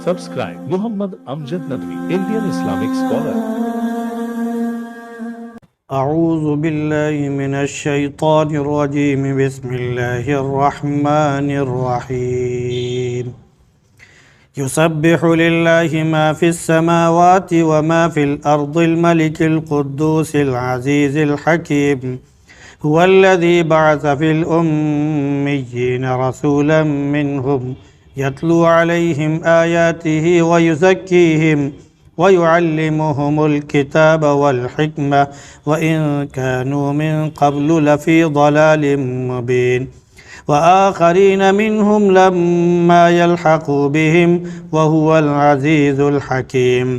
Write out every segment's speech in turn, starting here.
Subscribe Muhammad Amjad Nadwi, Indian Islamic scholar. أعوذ بالله من الشيطان الرجيم بسم الله الرحمن الرحيم يسبح لله ما في السماوات وما في الأرض الملك القدوس العزيز الحكيم هو الذي بعث في الأميين رسولا منهم يتلو عليهم آياته ويزكيهم ويعلمهم الكتاب والحكمة وإن كانوا من قبل لفي ضلال مبين وآخرين منهم لما يلحقوا بهم وهو العزيز الحكيم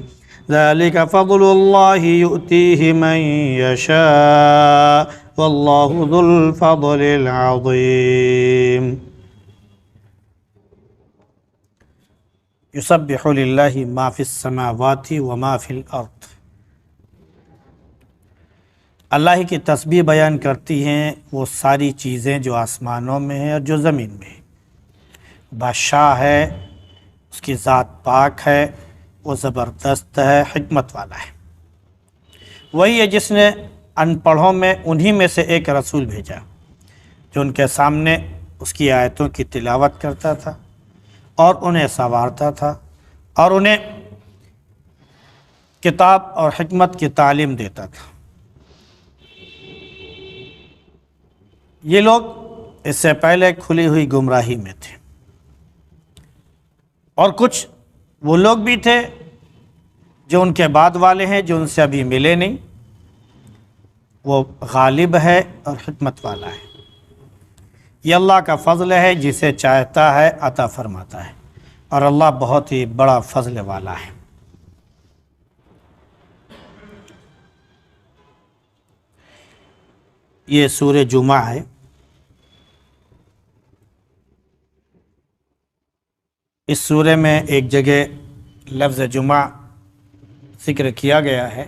ذلك فضل الله يؤتيه من يشاء والله ذو الفضل العظيم یسبح للہ ما فی السماوات وما فی الارض، اللہ کی تسبیح بیان کرتی ہیں وہ ساری چیزیں جو آسمانوں میں ہیں اور جو زمین میں ہیں۔ بادشاہ ہے، اس کی ذات پاک ہے، وہ زبردست ہے، حکمت والا ہے۔ وہی ہے جس نے ان پڑھوں میں انہی میں سے ایک رسول بھیجا جو ان کے سامنے اس کی آیتوں کی تلاوت کرتا تھا اور انہیں سنوارتا تھا اور انہیں کتاب اور حکمت کی تعلیم دیتا تھا۔ یہ لوگ اس سے پہلے کھلی ہوئی گمراہی میں تھے، اور کچھ وہ لوگ بھی تھے جو ان کے بعد والے ہیں جو ان سے ابھی ملے نہیں۔ وہ غالب ہے اور حکمت والا ہے۔ یہ اللہ کا فضل ہے، جسے چاہتا ہے عطا فرماتا ہے، اور اللہ بہت ہی بڑا فضل والا ہے۔ یہ سورہ جمعہ ہے۔ اس سورہ میں ایک جگہ لفظ جمعہ ذکر کیا گیا ہے،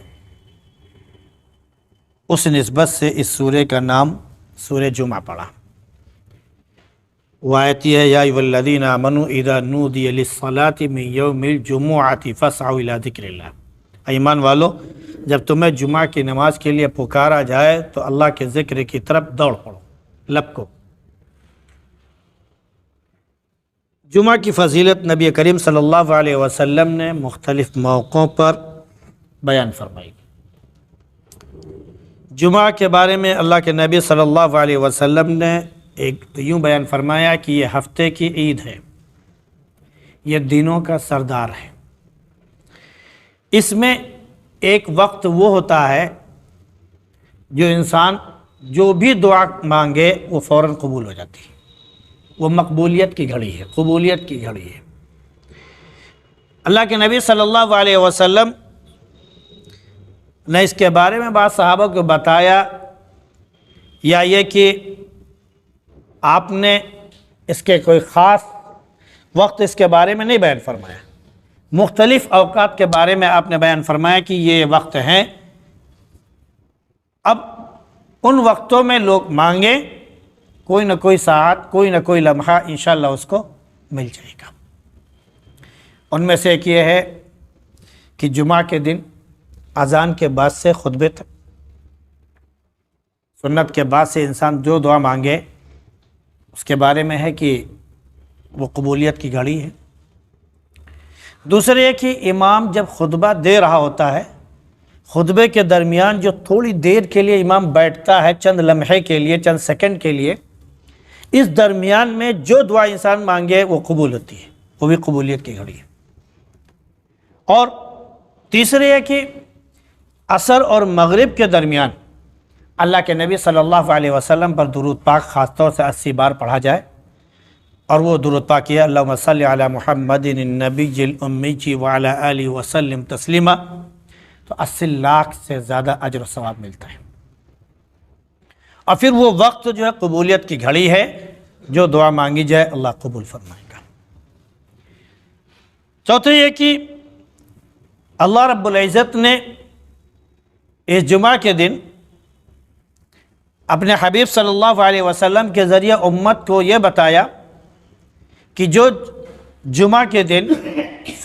اس نسبت سے اس سورہ کا نام سورہ جمعہ پڑا۔ وہ آیت ہے یا ایھا الذین آمنوا اذا نودی للصلاۃ من یوم الجمعۃ فاسعوا الی ذکر اللہ، ایمان والو جب تمہیں جمعہ کی نماز کے لیے پکارا جائے تو اللہ کے ذکر کی طرف دوڑ پڑو، لپکو۔ جمعہ کی فضیلت نبی کریم صلی اللہ علیہ وسلم نے مختلف موقعوں پر بیان فرمائی۔ جمعہ کے بارے میں اللہ کے نبی صلی اللہ علیہ وسلم نے ایک یوں بیان فرمایا کہ یہ ہفتے کی عید ہے، یہ دنوں کا سردار ہے۔ اس میں ایک وقت وہ ہوتا ہے جو انسان جو بھی دعا مانگے وہ فوراً قبول ہو جاتی ہے، وہ مقبولیت کی گھڑی ہے، قبولیت کی گھڑی ہے۔ اللہ کے نبی صلی اللہ علیہ وسلم نے اس کے بارے میں بعض صحابہ کو بتایا، یا یہ کہ آپ نے اس کے کوئی خاص وقت اس کے بارے میں نہیں بیان فرمایا، مختلف اوقات کے بارے میں آپ نے بیان فرمایا کہ یہ وقت ہیں۔ اب ان وقتوں میں لوگ مانگیں، کوئی نہ کوئی ساعت، کوئی نہ کوئی لمحہ انشاءاللہ اس کو مل جائے گا۔ ان میں سے ایک یہ ہے کہ جمعہ کے دن اذان کے بعد سے خطبے تک، سنت کے بعد سے انسان جو دعا مانگے اس کے بارے میں ہے کہ وہ قبولیت کی گھڑی ہے۔ دوسرے یہ کہ امام جب خطبہ دے رہا ہوتا ہے، خطبے کے درمیان جو تھوڑی دیر کے لیے امام بیٹھتا ہے، چند لمحے کے لیے، چند سیکنڈ کے لیے، اس درمیان میں جو دعا انسان مانگے وہ قبول ہوتی ہے، وہ بھی قبولیت کی گھڑی ہے۔ اور تیسرے یہ کہ عصر اور مغرب کے درمیان اللہ کے نبی صلی اللہ علیہ وسلم پر درود پاک خاص طور سے 80 بار پڑھا جائے، اور وہ درود پاک یہ اللہم صلی علی محمد النبی الامی وعلی آلہ وسلم تسلیما، تو 80 لاکھ سے زیادہ اجر و ثواب ملتا ہے۔ اور پھر وہ وقت جو ہے قبولیت کی گھڑی ہے، جو دعا مانگی جائے اللہ قبول فرمائے گا۔ چوتھے یہ کہ اللہ رب العزت نے اس جمعہ کے دن اپنے حبیب صلی اللہ علیہ وسلم کے ذریعے امت کو یہ بتایا کہ جو جمعہ کے دن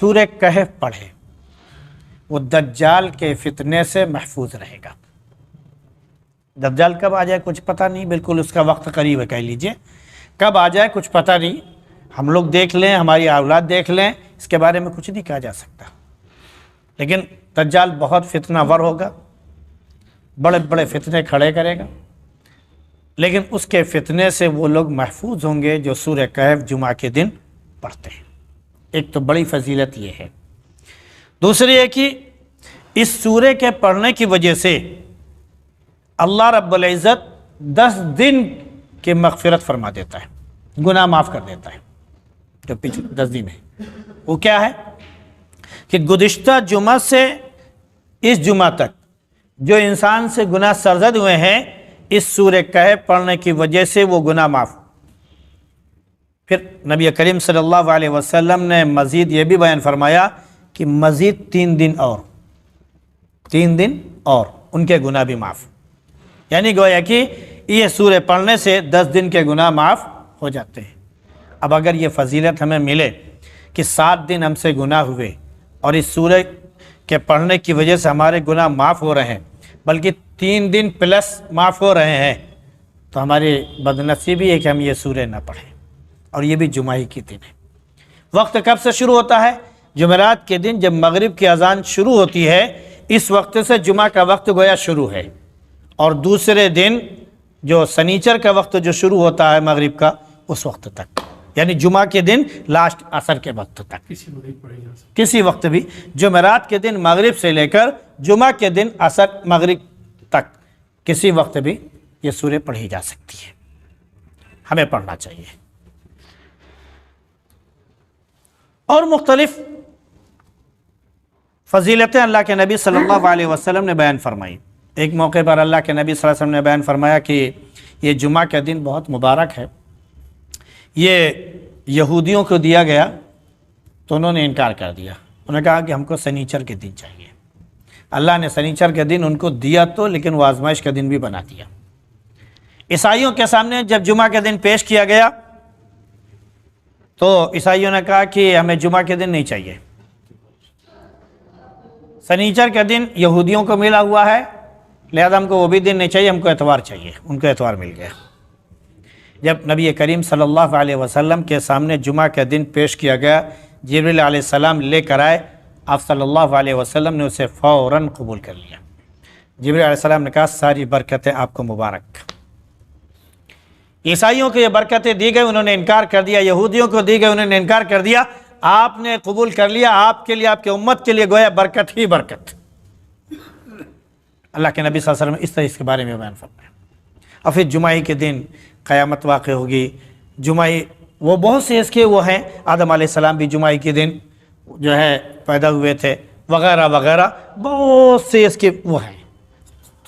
سورہ کہف پڑھے وہ دجال کے فتنے سے محفوظ رہے گا۔ دجال کب آ جائے کچھ پتہ نہیں، بالکل اس کا وقت قریب ہے، کہہ لیجئے کب آ جائے کچھ پتہ نہیں، ہم لوگ دیکھ لیں، ہماری اولاد دیکھ لیں، اس کے بارے میں کچھ نہیں کہا جا سکتا، لیکن دجال بہت فتنہ ور ہوگا، بڑے بڑے فتنے کھڑے کرے گا، لیکن اس کے فتنے سے وہ لوگ محفوظ ہوں گے جو سورہ کہف جمعہ کے دن پڑھتے ہیں۔ ایک تو بڑی فضیلت یہ ہے۔ دوسری ہے کہ اس سورہ کے پڑھنے کی وجہ سے اللہ رب العزت 10 دن کی مغفرت فرما دیتا ہے، گناہ معاف کر دیتا ہے جو پچھلے 10 دن ہے۔ وہ کیا ہے کہ گزشتہ جمعہ سے اس جمعہ تک جو انسان سے گناہ سرزد ہوئے ہیں، اس سورہ کہف پڑھنے کی وجہ سے وہ گناہ معاف۔ پھر نبی کریم صلی اللہ علیہ وسلم نے مزید یہ بھی بیان فرمایا کہ مزید 3 دن اور ان کے گناہ بھی معاف، یعنی گویا کہ یہ سورہ پڑھنے سے 10 دن کے گناہ معاف ہو جاتے ہیں۔ اب اگر یہ فضیلت ہمیں ملے کہ 7 دن ہم سے گناہ ہوئے اور اس سورہ کے پڑھنے کی وجہ سے ہمارے گناہ معاف ہو رہے ہیں، بلکہ 3 دن پلس معاف ہو رہے ہیں، تو ہماری بدنصیبی ہے کہ ہم یہ سورہ نہ پڑھیں، اور یہ بھی جمعہ ہی کے دن ہے۔ وقت کب سے شروع ہوتا ہے؟ جمعرات کے دن جب مغرب کی اذان شروع ہوتی ہے، اس وقت سے جمعہ کا وقت گویا شروع ہے، اور دوسرے دن جو سنیچر کا وقت جو شروع ہوتا ہے مغرب کا، اس وقت تک، یعنی جمعہ کے دن لاسٹ عصر کے وقت تک، کسی وقت بھی جمعرات کے دن مغرب سے لے کر جمعہ کے دن عصر مغرب تک کسی وقت بھی یہ سورہ پڑھی جا سکتی ہے، ہمیں پڑھنا چاہیے۔ اور مختلف فضیلتیں اللہ کے نبی صلی اللہ علیہ وسلم نے بیان فرمائی۔ ایک موقع پر اللہ کے نبی صلی اللہ علیہ وسلم نے بیان فرمایا کہ یہ جمعہ کا دن بہت مبارک ہے، یہ یہودیوں کو دیا گیا تو انہوں نے انکار کر دیا، انہوں نے کہا کہ ہم کو سنیچر کے دن چاہیے۔ اللہ نے سنیچر کے دن ان کو دیا تو، لیکن وہ آزمائش کا دن بھی بنا دیا۔ عیسائیوں کے سامنے جب جمعہ کے دن پیش کیا گیا تو عیسائیوں نے کہا کہ ہمیں جمعہ کے دن نہیں چاہیے، سنیچر کا دن یہودیوں کو ملا ہوا ہے، لہذا ہم کو وہ بھی دن نہیں چاہیے، ہم کو اتوار چاہیے۔ ان کو اتوار مل گیا۔ جب نبی کریم صلی اللہ علیہ وسلم کے سامنے جمعہ کا دن پیش کیا گیا، جبریل علیہ السلام لے کر آئے، آپ صلی اللہ علیہ وسلم نے اسے فوراً قبول کر لیا۔ جبریل علیہ السلام نے کہا ساری برکتیں آپ کو مبارک۔ عیسائیوں کو یہ برکتیں دی گئی، انہوں نے انکار کر دیا، یہودیوں کو دی گئی، انہوں نے انکار کر دیا، آپ نے قبول کر لیا، آپ کے لیے، آپ کے امت کے لیے گویا برکت ہی برکت۔ اللہ کے نبی صلی اللہ علیہ وسلم اس طرح اس کے بارے میں بیان فرمایا۔ اور پھر جمعہ کے دن قیامت واقع ہوگی، جمعہ وہ بہت سے اس کے وہ ہیں، آدم علیہ السلام بھی جمعہ کے دن جو ہے پیدا ہوئے تھے، وغیرہ وغیرہ، بہت سے اس کے وہ ہیں،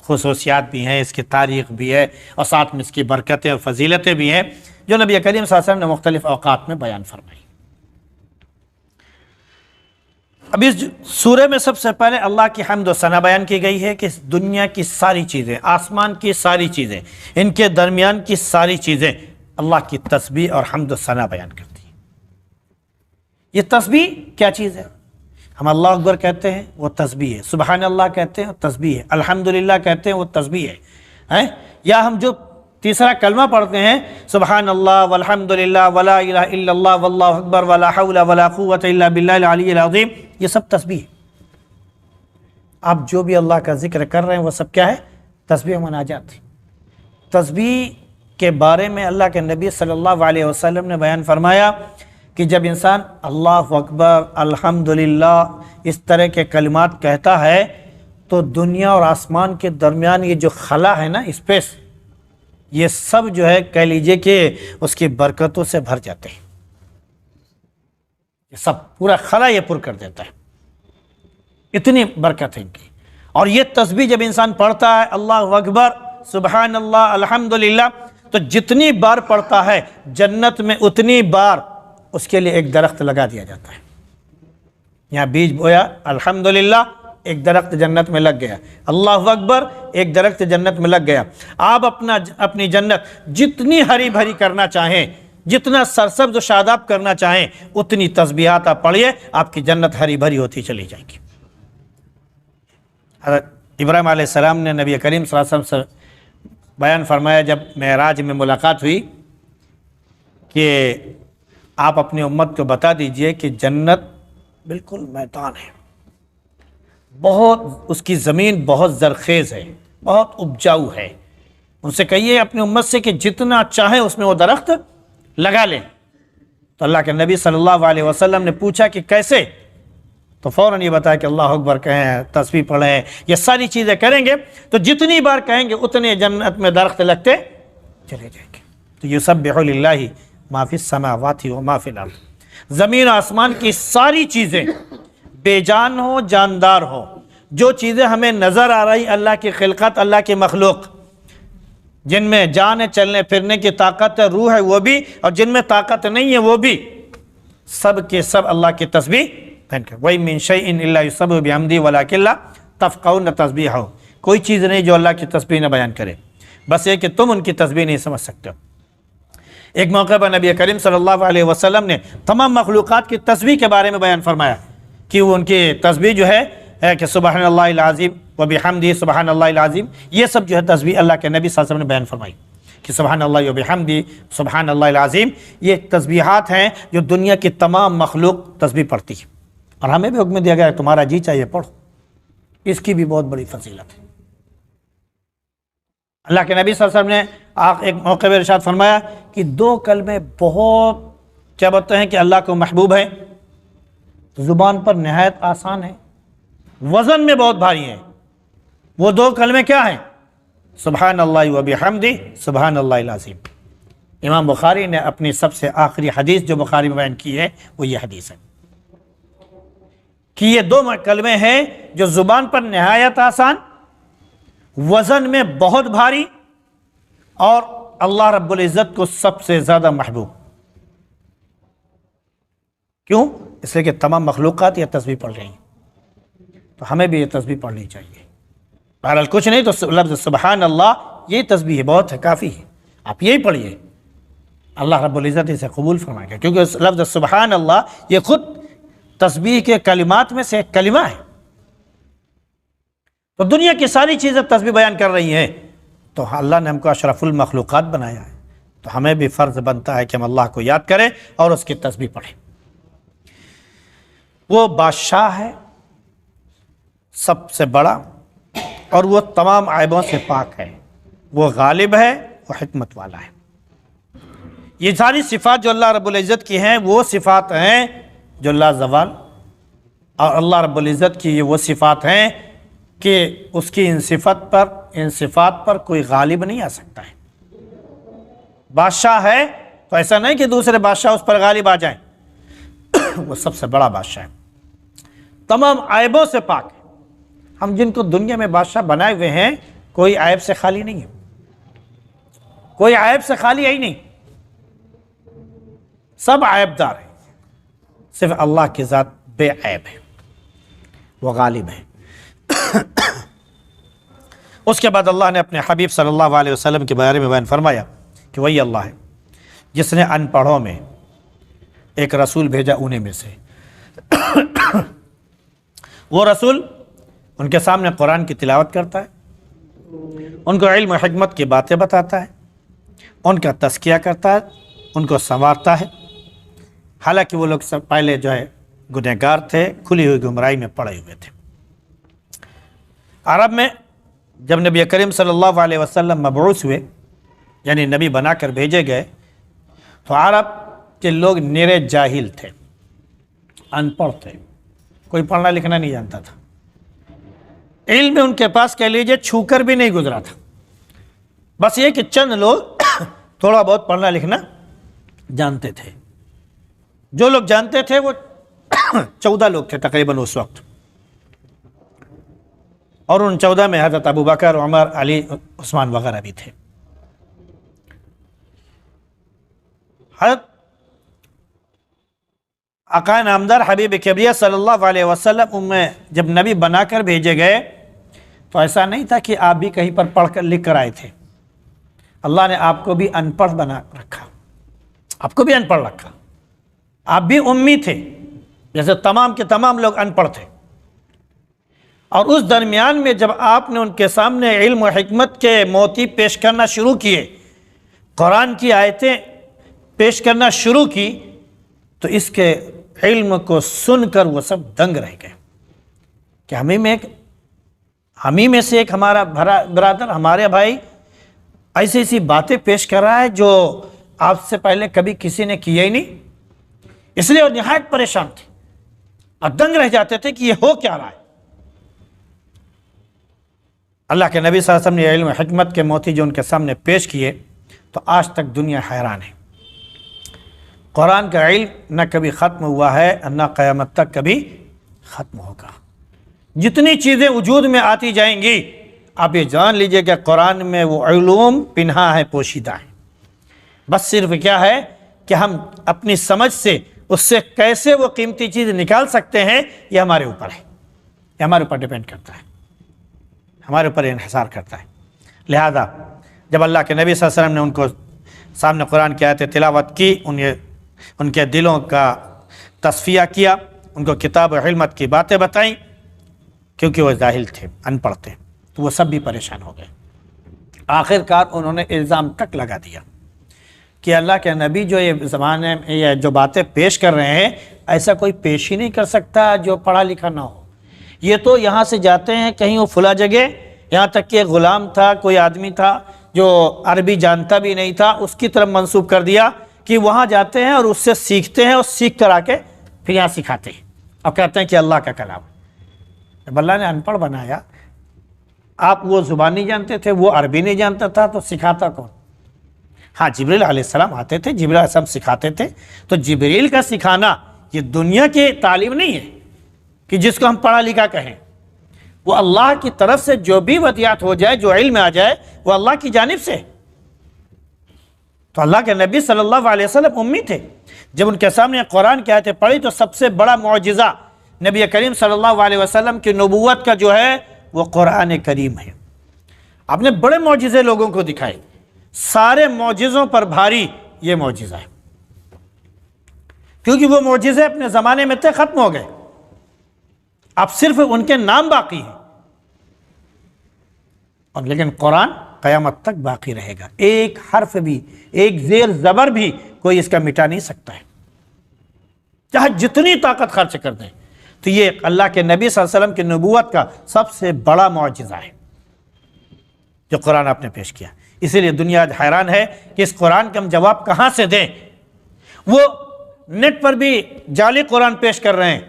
خصوصیات بھی ہیں، اس کی تاریخ بھی ہے، اور ساتھ میں اس کی برکتیں اور فضیلتیں بھی ہیں جو نبی کریم صلی اللہ علیہ وسلم نے مختلف اوقات میں بیان فرمائی۔ اب اس سورہ میں سب سے پہلے اللہ کی حمد و ثنا بیان کی گئی ہے کہ دنیا کی ساری چیزیں، آسمان کی ساری چیزیں، ان کے درمیان کی ساری چیزیں اللہ کی تسبیح اور حمد و ثنا بیان کرتی ہیں۔ یہ تسبیح کیا چیز ہے؟ ہم اللہ اکبر کہتے ہیں، وہ تسبیح ہے، سبحان اللہ کہتے ہیں، وہ تسبیح ہے، الحمدللہ کہتے ہیں، وہ تسبیح ہے، یا ہم جو تیسرا کلمہ پڑھتے ہیں، سبحان اللہ والحمدللہ ولا الہ الا اللہ واللہ اکبر ولا حول ولا قوت الا باللہ العلی العظیم، یہ سب تسبیح ہے۔ آپ جو بھی اللہ کا ذکر کر رہے ہیں وہ سب کیا ہے؟ تسبیح و مناجات۔ تسبیح کے بارے میں اللہ کے نبی صلی اللہ علیہ وسلم نے بیان فرمایا کہ جب انسان اللہ اکبر، الحمدللہ اس طرح کے کلمات کہتا ہے تو دنیا اور آسمان کے درمیان یہ جو خلا ہے نا، اسپیس، یہ سب جو ہے کہہ لیجئے کہ اس کی برکتوں سے بھر جاتے ہیں، یہ سب پورا خلا یہ پر کر دیتا ہے، اتنی برکت ہے ان کی۔ اور یہ تسبیح جب انسان پڑھتا ہے، اللہ اکبر، سبحان اللہ، الحمدللہ، تو جتنی بار پڑھتا ہے جنت میں اتنی بار اس کے لیے ایک درخت لگا دیا جاتا ہے۔ یہاں بیج بویا، الحمدللہ، ایک درخت جنت میں لگ گیا، اللہ اکبر، ایک درخت جنت میں لگ گیا۔ آپ اپنی جنت جتنی ہری بھری کرنا چاہیں جتنا سرسبز و شاداب کرنا چاہیں اتنی تسبیحات آپ پڑھیے، آپ کی جنت ہری بھری ہوتی چلی جائے گی۔ حضرت ابراہیم علیہ السلام نے نبی کریم صلی اللہ علیہ وسلم سے بیان فرمایا جب معراج میں ملاقات ہوئی کہ آپ اپنی امت کو بتا دیجئے کہ جنت بالکل میدان ہے، بہت اس کی زمین بہت زرخیز ہے، بہت اپجاؤ ہے، ان سے کہیے اپنی امت سے کہ جتنا چاہیں اس میں وہ درخت لگا لیں۔ تو اللہ کے نبی صلی اللہ علیہ وسلم نے پوچھا کہ کیسے؟ تو فوراً یہ بتایا کہ اللہ اکبر کہیں، تسبیح پڑھیں، یہ ساری چیزیں کریں گے تو جتنی بار کہیں گے اتنے جنت میں درخت لگتے چلے جائیں گے۔ تو یسبح للہ ما فی السماوات و ما فی الارض، زمین و آسمان کی ساری چیزیں بے جان ہو جاندار ہو، جو چیزیں ہمیں نظر آ رہی اللہ کی خلقت، اللہ کی مخلوق، جن میں جان ہے، چلنے پھرنے کی طاقت ہے، روح ہے وہ بھی، اور جن میں طاقت نہیں ہے وہ بھی، سب کے سب اللہ کی تسبیح پہن کر۔ وَإِن مِّن شَيْءٍ إِلَّا يُسَبِّحُ بِحَمْدِهِ وَلَٰكِن لَّا تَفْقَهُونَ تَسْبِيحَهُ، کوئی چیز نہیں جو اللہ کی تسبیح نہ بیان کرے، بس یہ کہ تم ان کی تسبیح نہیں سمجھ سکتے ہو۔ ایک موقع پر نبی کریم صلی اللہ علیہ وسلم نے تمام مخلوقات کی تسبیح کے بارے میں بیان فرمایا کہ وہ ان کی تسبیح جو ہے کہ سبحان اللہ العظیم وبحمدہ سبحان اللہ العظیم، یہ سب جو ہے تسبیح اللہ کے نبی صلی اللہ علیہ وسلم نے بیان فرمائی کہ سبحان اللہ وبحمدہ سبحان اللہ العظیم، یہ تسبیحات ہیں جو دنیا کی تمام مخلوق تسبیح پڑھتی ہے، اور ہمیں بھی حکم دیا گیا ہے تمہارا جی چاہیے پڑھو، اس کی بھی بہت بڑی فضیلت ہے۔ اللہ کے نبی صلی اللہ علیہ وسلم نے ایک موقع پر ارشاد فرمایا کہ دو کلمے بہت کیا بتاتے ہیں کہ اللہ کو محبوب ہے، زبان پر نہایت آسان ہے، وزن میں بہت بھاری ہے، وہ دو کلمے کیا ہیں؟ سبحان اللہ وبحمدہ سبحان اللہ العظیم۔ امام بخاری نے اپنی سب سے آخری حدیث جو بخاری میں بیان کی ہے وہ یہ حدیث ہے کہ یہ دو کلمے ہیں جو زبان پر نہایت آسان، وزن میں بہت بھاری، اور اللہ رب العزت کو سب سے زیادہ محبوب۔ کیوں؟ اس لیے کہ تمام مخلوقات یہ تسبیح پڑھ رہی ہیں، تو ہمیں بھی یہ تسبیح پڑھنی چاہیے۔ بہرحال کچھ نہیں تو لفظ سبحان اللہ یہ تسبیح ہے، بہت ہے، کافی ہے، آپ یہی پڑھیے، اللہ رب العزت اسے قبول فرمائے گا، کیونکہ لفظ سبحان اللہ یہ خود تسبیح کے کلمات میں سے ایک کلمہ ہے۔ تو دنیا کی ساری چیزیں تسبیح بیان کر رہی ہیں، تو اللہ نے ہم کو اشرف المخلوقات بنایا ہے، تو ہمیں بھی فرض بنتا ہے کہ ہم اللہ کو یاد کریں اور اس کی تسبیح پڑھیں۔ وہ بادشاہ ہے سب سے بڑا، اور وہ تمام عیبوں سے پاک ہے، وہ غالب ہے، وہ حکمت والا ہے۔ یہ ساری صفات جو اللہ رب العزت کی ہیں وہ صفات ہیں جو لا زوال، اور اللہ رب العزت کی یہ وہ صفات ہیں کہ اس کی ان صفات پر کوئی غالب نہیں آ سکتا ہے۔ بادشاہ ہے تو ایسا نہیں کہ دوسرے بادشاہ اس پر غالب آ جائیں، وہ سب سے بڑا بادشاہ ہے، تمام عیبوں سے پاک ہے۔ ہم جن کو دنیا میں بادشاہ بنائے ہوئے ہیں کوئی عیب سے خالی نہیں ہے، کوئی عیب سے خالی ہے ہی نہیں، سب عیب دار ہیں، صرف اللہ کی ذات بے عیب ہے، وہ غالب ہے۔ اس کے بعد اللہ نے اپنے حبیب صلی اللہ علیہ وسلم کے بارے میں بیان فرمایا کہ وہی اللہ ہے جس نے ان پڑھوں میں ایک رسول بھیجا انہیں میں سے، وہ رسول ان کے سامنے قرآن کی تلاوت کرتا ہے، ان کو علم و حکمت کی باتیں بتاتا ہے، ان کا تزکیہ کرتا ہے، ان کو سنوارتا ہے، حالانکہ وہ لوگ سب پہلے جو ہے گنہگار تھے، کھلی ہوئی گمراہی میں پڑے ہوئے تھے۔ عرب میں جب نبی کریم صلی اللہ علیہ وسلم مبعوث ہوئے، یعنی نبی بنا کر بھیجے گئے، تو عرب کے لوگ نرے جاہل تھے، ان پڑھ تھے، کوئی پڑھنا لکھنا نہیں جانتا تھا، علم ان کے پاس کہہ لیجئے چھو کر بھی نہیں گزرا تھا، بس یہ کہ چند لوگ تھوڑا بہت پڑھنا لکھنا جانتے تھے۔ جو لوگ جانتے تھے وہ 14 لوگ تھے تقریباً اس وقت، اور ان 14 میں حضرت ابو بکر، عمر، علی، عثمان وغیرہ بھی تھے۔ حضرت آقا نامدار حبیب کبریہ صلی اللہ علیہ وسلم میں جب نبی بنا کر بھیجے گئے تو ایسا نہیں تھا کہ آپ بھی کہیں پر پڑھ کر لکھ کر آئے تھے، اللہ نے آپ کو بھی ان پڑھ بنا رکھا، آپ کو بھی ان پڑھ رکھا، آپ بھی امی تھے جیسے تمام کے تمام لوگ ان پڑھ تھے، اور اس درمیان میں جب آپ نے ان کے سامنے علم و حکمت کے موتی پیش کرنا شروع کیے، قرآن کی آیتیں پیش کرنا شروع کی، تو اس کے علم کو سن کر وہ سب دنگ رہ گئے کہ ہمیں میں سے ایک ہمارا برادر، ہمارے بھائی ایسی ایسی باتیں پیش کر رہا ہے جو آپ سے پہلے کبھی کسی نے کیا ہی نہیں۔ اس لیے وہ نہایت پریشان تھے اور دنگ رہ جاتے تھے کہ یہ ہو کیا رہا ہے۔ اللہ کے نبی صلی اللہ علیہ وسلم نے علم و حکمت کے موتی جو ان کے سامنے پیش کیے، تو آج تک دنیا حیران ہے۔ قرآن کا علم نہ کبھی ختم ہوا ہے، نہ قیامت تک کبھی ختم ہوگا۔ جتنی چیزیں وجود میں آتی جائیں گی، آپ یہ جان لیجئے کہ قرآن میں وہ علوم پنہا ہے، پوشیدہ ہے۔ بس صرف کیا ہے کہ ہم اپنی سمجھ سے اس سے کیسے وہ قیمتی چیز نکال سکتے ہیں، یہ ہمارے اوپر ہے، یہ ہمارے اوپر ڈیپینڈ کرتا ہے، ہمارے اوپر انحصار کرتا ہے۔ لہذا جب اللہ کے نبی صلی اللہ علیہ وسلم نے ان کو سامنے قرآن کی آیتیں تلاوت کی، ان کے دلوں کا تصفیہ کیا، ان کو کتاب و علمت کی باتیں بتائیں، کیونکہ وہ جاہل تھے، ان پڑھ تھے، تو وہ سب بھی پریشان ہو گئے۔ آخر کار انہوں نے الزام تک لگا دیا کہ اللہ کے نبی جو یہ زمانے میں یہ جو باتیں پیش کر رہے ہیں، ایسا کوئی پیش ہی نہیں کر سکتا جو پڑھا لکھا نہ ہو۔ یہ تو یہاں سے جاتے ہیں کہیں وہ فلاں جگہ، یہاں تک کہ غلام تھا، کوئی آدمی تھا جو عربی جانتا بھی نہیں تھا، اس کی طرف منسوب کر دیا کہ وہاں جاتے ہیں اور اس سے سیکھتے ہیں، اور سیکھ کر آ کے پھر یہاں سکھاتے ہیں اور کہتے ہیں کہ اللہ کا کلام ہے۔ جب اللہ نے ان پڑھ بنایا، آپ وہ زبان نہیں جانتے تھے، وہ عربی نہیں جانتا تھا، تو سکھاتا کون؟ ہاں جبریل علیہ السلام آتے تھے، جبریل علیہ السلام سکھاتے تھے، تو جبریل کا سکھانا یہ دنیا کی تعلیم نہیں ہے کہ جس کو ہم پڑھا لکھا کہیں۔ وہ اللہ کی طرف سے جو بھی ودیات ہو جائے، جو علم آ جائے، وہ اللہ کی جانب سے۔ تو اللہ کے نبی صلی اللہ علیہ وسلم امی تھے، جب ان کے سامنے قرآن کی آیتیں پڑھی تو سب سے بڑا معجزہ نبی کریم صلی اللہ علیہ وسلم کی نبوت کا جو ہے وہ قرآن کریم ہے۔ آپ نے بڑے معجزے لوگوں کو دکھائے، سارے معجزوں پر بھاری یہ معجزہ ہے، کیونکہ وہ معجزے اپنے زمانے میں تھے، ختم ہو گئے، اب صرف ان کے نام باقی ہیں، اور لیکن قرآن قیامت تک باقی رہے گا۔ ایک حرف بھی، ایک زیر زبر بھی کوئی اس کا مٹا نہیں سکتا ہے، چاہے جتنی طاقت خرچ کر دیں۔ تو یہ اللہ کے نبی صلی اللہ علیہ وسلم کی نبوت کا سب سے بڑا معجزہ ہے جو قرآن آپ نے پیش کیا۔ اسی لیے دنیا آج حیران ہے کہ اس قرآن کا ہم جواب کہاں سے دیں۔ وہ نیٹ پر بھی جعلی قرآن پیش کر رہے ہیں،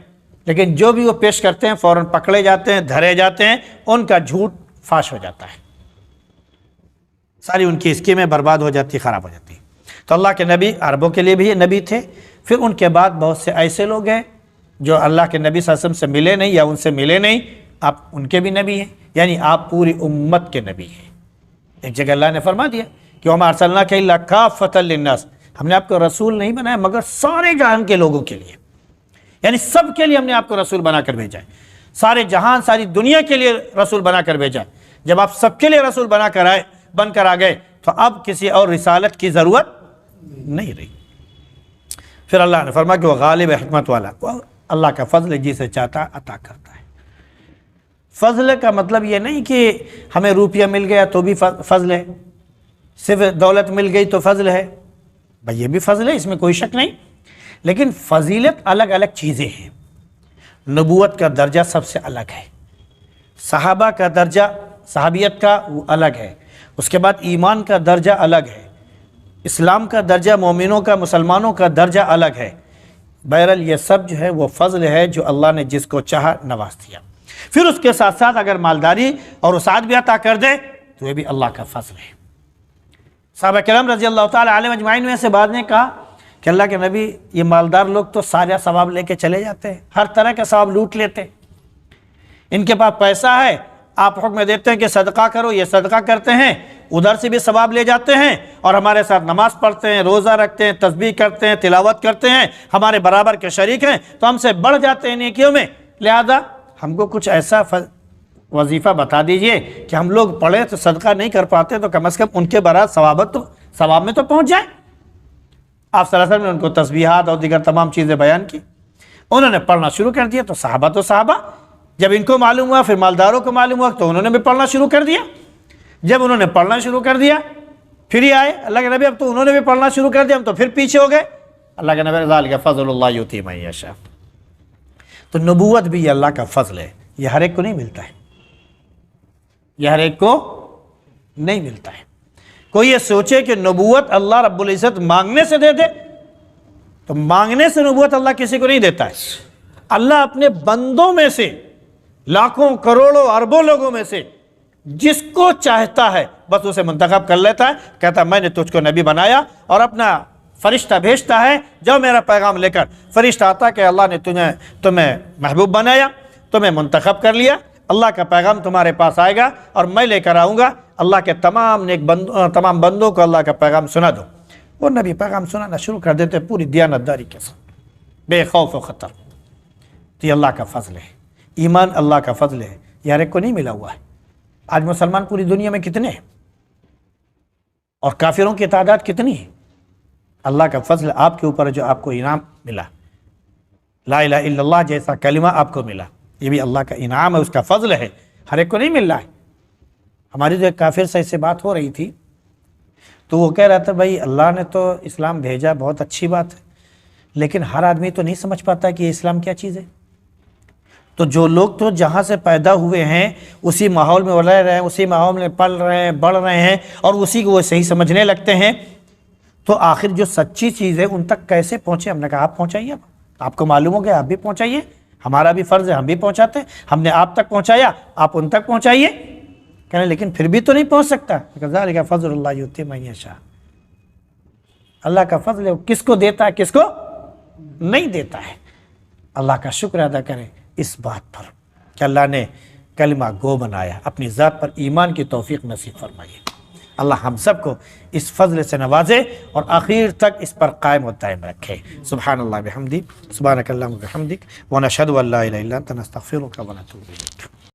لیکن جو بھی وہ پیش کرتے ہیں فوراً پکڑے جاتے ہیں، دھرے جاتے ہیں، ان کا جھوٹ فاش ہو جاتا ہے، ساری ان کی اسکیمیں برباد ہو جاتی، خراب ہو جاتی۔ تو اللہ کے نبی عربوں کے لیے بھی نبی تھے، پھر ان کے بعد بہت سے ایسے لوگ ہیں جو اللہ کے نبی صلی اللہ علیہ وسلم سے ملے نہیں یا ان سے ملے نہیں، آپ ان کے بھی نبی ہیں، یعنی آپ پوری امت کے نبی ہیں۔ ایک جگہ اللہ نے فرما دیا کہ وَمَا أَرْسَلْنَاكَ إِلَّا كَافَّةً لِلنَّاسِ، ہم نے آپ کو رسول نہیں بنایا مگر سارے جہان کے لوگوں کے لیے، یعنی سب کے لیے ہم نے آپ کو رسول بنا کر بھیجا ہے، سارے جہان، ساری دنیا کے لیے رسول بنا کر بھیجا ہے۔ جب آپ سب کے لیے رسول بن کر آ گئے تو اب کسی اور رسالت کی ضرورت نہیں رہی۔ پھر اللہ نے فرمایا کہ وہ غالب حکمت والا، اللہ کا فضل جسے چاہتا عطا کرتا ہے۔ فضل کا مطلب یہ نہیں کہ ہمیں روپیہ مل گیا تو بھی فضل ہے، صرف دولت مل گئی تو فضل ہے، بھائی یہ بھی فضل ہے، اس میں کوئی شک نہیں، لیکن فضیلت الگ الگ چیزیں ہیں۔ نبوت کا درجہ سب سے الگ ہے، صحابہ کا درجہ، صحابیت کا وہ الگ ہے، اس کے بعد ایمان کا درجہ الگ ہے، اسلام کا درجہ، مومنوں کا، مسلمانوں کا درجہ الگ ہے۔ بہرحال یہ سب جو ہے وہ فضل ہے جو اللہ نے جس کو چاہا نواز دیا۔ پھر اس کے ساتھ ساتھ اگر مالداری اور وسعت بھی عطا کر دے تو یہ بھی اللہ کا فضل ہے۔ صحابہ کرام رضی اللہ تعالی علیہ اجمعین میں سے بعد نے کہا کہ اللہ کے نبی یہ مالدار لوگ تو سارا ثواب لے کے چلے جاتے ہیں، ہر طرح کا ثواب لوٹ لیتے، ان کے پاس پیسہ ہے، آپ حکم دیتے ہیں کہ صدقہ کرو، یہ صدقہ کرتے ہیں، ادھر سے بھی ثواب لے جاتے ہیں، اور ہمارے ساتھ نماز پڑھتے ہیں، روزہ رکھتے ہیں، تسبیح کرتے ہیں، تلاوت کرتے ہیں، ہمارے برابر کے شریک ہیں، تو ہم سے بڑھ جاتے ہیں نیکیوں میں، لہذا ہم کو کچھ ایسا وظیفہ بتا دیجئے کہ ہم لوگ پڑھے تو صدقہ نہیں کر پاتے تو کم از کم ان کے برابر ثواب میں تو پہنچ جائیں۔ آپ صلی اللہ علیہ وسلم نے ان کو تسبیحات اور دیگر تمام چیزیں بیان کی، انہوں نے پڑھنا شروع کر دیا۔ تو صحابہ جب ان کو معلوم ہوا، پھر مالداروں کو معلوم ہوا تو انہوں نے بھی پڑھنا شروع کر دیا۔ جب انہوں نے پڑھنا شروع کر دیا پھر یہ آئے اللہ کے نبی، اب تو انہوں نے بھی پڑھنا شروع کر دیا، ہم تو پھر پیچھے ہو گئے۔ اللہ کے نبی ذالک فضل اللہ یؤتی من یشاء۔ تو نبوت بھی یہ اللہ کا فضل ہے، یہ ہر ایک کو نہیں ملتا ہے، یہ ہر ایک کو نہیں ملتا ہے۔ کوئی یہ سوچے کہ نبوت اللہ رب العزت مانگنے سے دے دے، تو مانگنے سے نبوت اللہ کسی کو نہیں دیتا ہے۔ اللہ اپنے بندوں میں سے، لاکھوں کروڑوں اربوں لوگوں میں سے جس کو چاہتا ہے بس اسے منتخب کر لیتا ہے، کہتا ہے میں نے تجھ کو نبی بنایا، اور اپنا فرشتہ بھیجتا ہے، جاؤ میرا پیغام لے کر۔ فرشتہ آتا کہ اللہ نے تمہیں محبوب بنایا، تمہیں منتخب کر لیا، اللہ کا پیغام تمہارے پاس آئے گا اور میں لے کر آؤں گا، اللہ کے تمام بندوں کو اللہ کا پیغام سنا دو۔ وہ نبی پیغام سنانا شروع کر دیتے پوری دیانتداری کے ساتھ، بے خوف و خطر۔ تو یہ اللہ کا فضل ہے، ایمان اللہ کا فضل ہے، یہ ہر ایک کو نہیں ملا ہوا ہے۔ آج مسلمان پوری دنیا میں کتنے ہیں اور کافروں کی تعداد کتنی ہے؟ اللہ کا فضل آپ کے اوپر، جو آپ کو انعام ملا، لا الہ الا اللہ جیسا کلمہ آپ کو ملا، یہ بھی اللہ کا انعام ہے، اس کا فضل ہے، ہر ایک کو نہیں مل رہا ہے۔ ہماری جو ایک کافر سے بات ہو رہی تھی تو وہ کہہ رہا تھا بھائی اللہ نے تو اسلام بھیجا، بہت اچھی بات ہے، لیکن ہر آدمی تو نہیں سمجھ پاتا کہ یہ اسلام کیا چیز ہے۔ تو جو لوگ تو جہاں سے پیدا ہوئے ہیں اسی ماحول میں رہ رہے ہیں، اسی ماحول میں پل رہے ہیں، بڑھ رہے ہیں، اور اسی کو وہ صحیح سمجھنے لگتے ہیں، تو آخر جو سچی چیز ہے ان تک کیسے پہنچے؟ ہم نے کہا آپ پہنچائیے، آپ کو معلوم ہو گیا آپ بھی پہنچائیے، ہمارا بھی فرض ہے ہم بھی پہنچاتے ہیں، ہم نے آپ تک پہنچایا آپ ان تک پہنچائیے۔ کہنے لیکن پھر بھی تو نہیں پہنچ سکتا۔ ذالک فضل اللہ یؤتی من یشاء، اللہ کا فضل ہے، کس کو دیتا ہے کس کو نہیں دیتا ہے۔ اللہ کا شکر ادا کریں اس بات پر کہ اللہ نے کلمہ گو بنایا، اپنی ذات پر ایمان کی توفیق نصیب فرمائیے۔ اللہ ہم سب کو اس فضل سے نوازے اور آخر تک اس پر قائم و دائم رکھے۔ سبحان اللہ بحمدہ، سبحانک اللہم وبحمدک، ونشہد ان لا الہ الا انت، نستغفرک ونتوب الیک۔